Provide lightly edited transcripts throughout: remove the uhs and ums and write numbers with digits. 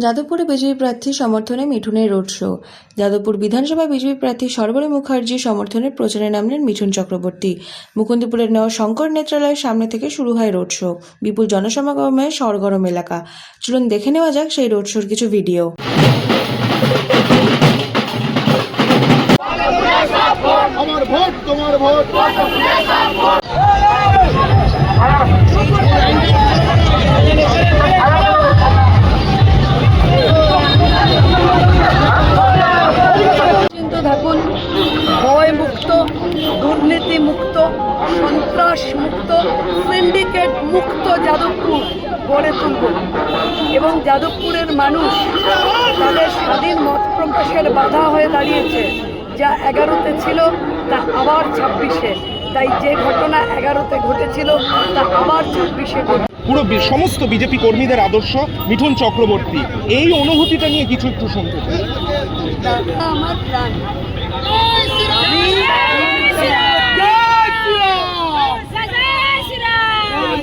যাদবপুরে বিজেপি প্রার্থী সমর্থনে মিঠুনের রোড শো। যাদবপুর বিধানসভায় বিজেপি প্রার্থী সর্বরী মুখার্জি সমর্থনে প্রচারে নামলেন মিঠুন চক্রবর্তী। মুকুন্দপুরের নেওয়া শঙ্কর নেত্রালয়ের সামনে থেকে শুরু হয় রোড শো। বিপুল জনসমাগমে সরগরম এলাকা। চলুন দেখে নেওয়া যাক সেই রোড শোর কিছু ভিডিও। আমার ভোট তোমার ভোট। থাকুন, ভয় মুক্ত, দুর্নীতি মুক্ত, সন্ত্রাস মুক্ত, সিন্ডিকেট মুক্ত যাদবপুর গড়ে তুলব এবং যাদবপুরের মানুষ তাদের স্বাধীন মত প্রকাশের বাধা হয়ে দাঁড়িয়েছে। যা 11তে ছিল তা আবার 26-এ, তাই যে ঘটনা 11তে ঘটেছিল তা আবার 26-এ ঘটে। পুরো সমস্ত বিজেপি কর্মীদের আদর্শ মিঠুন চক্রবর্তী, এই অনুভূতিটা নিয়ে কিছু একটু শুনতে চাই। দাদা আমার প্রাণ,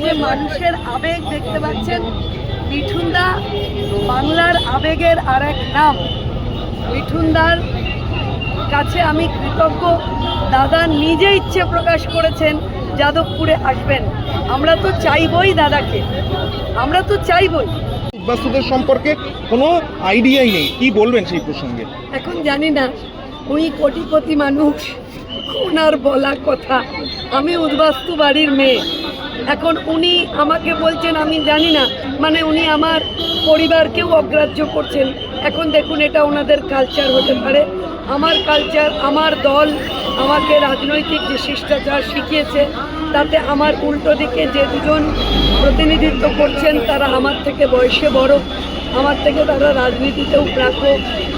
যে মানুষের আবেগ দেখতে পাচ্ছেন, মিঠুনদা বাংলার আবেগের আর এক নাম। মিঠুনদার কাছে আমি কৃতজ্ঞ। দাদা নিজে ইচ্ছে প্রকাশ করেছেন যাদবপুরে আসবেন। আমরা তো চাইবই দাদাকে, আমরা তো চাইবই। উদ্বাস্তুদের সম্পর্কে কোনো আইডিয়াই নেই, কি বলবেন সেই প্রসঙ্গে? এখন জানি না, উনি কোটিপতি মানুষ, ওনার বলা কথা। আমি উদ্বাস্তু বাড়ির মেয়ে। এখন উনি আমাকে বলছেন, আমি জানি না, মানে উনি আমার পরিবারকেও অগ্রাহ্য করছেন। এখন দেখুন, এটা ওনাদের কালচার হতে পারে। আমার কালচার, আমার দল আমাকে রাজনৈতিক যে শিষ্টাচার শিখিয়েছে, তাতে আমার উল্টো দিকে যে দুজন প্রতিনিধিত্ব করছেন তারা আমার থেকে বয়সে বড়, আমার থেকে তারা রাজনীতিতেও প্রাপ্য।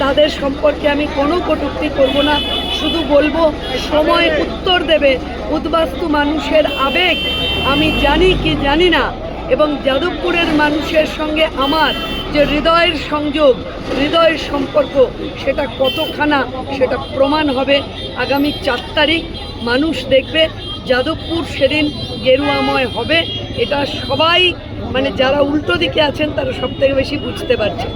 তাদের সম্পর্কে আমি কোনো কটূক্তি করব না, শুধু বলবো সময় উত্তর দেবে। উদ্বাস্তু মানুষের আবেগ আমি জানি কি জানি না, এবং যাদবপুরের মানুষের সঙ্গে আমার যে হৃদয়ের সংযোগ, হৃদয়ের সম্পর্ক, সেটা কতখানা সেটা প্রমাণ হবে আগামী 4 তারিখ। মানুষ দেখবে যাদবপুর সেদিন গেরুয়াময় হবে। এটা সবাই, মানে যারা উল্টো দিকে আছেন তারা সবথেকে বেশি বুঝতে পারছে।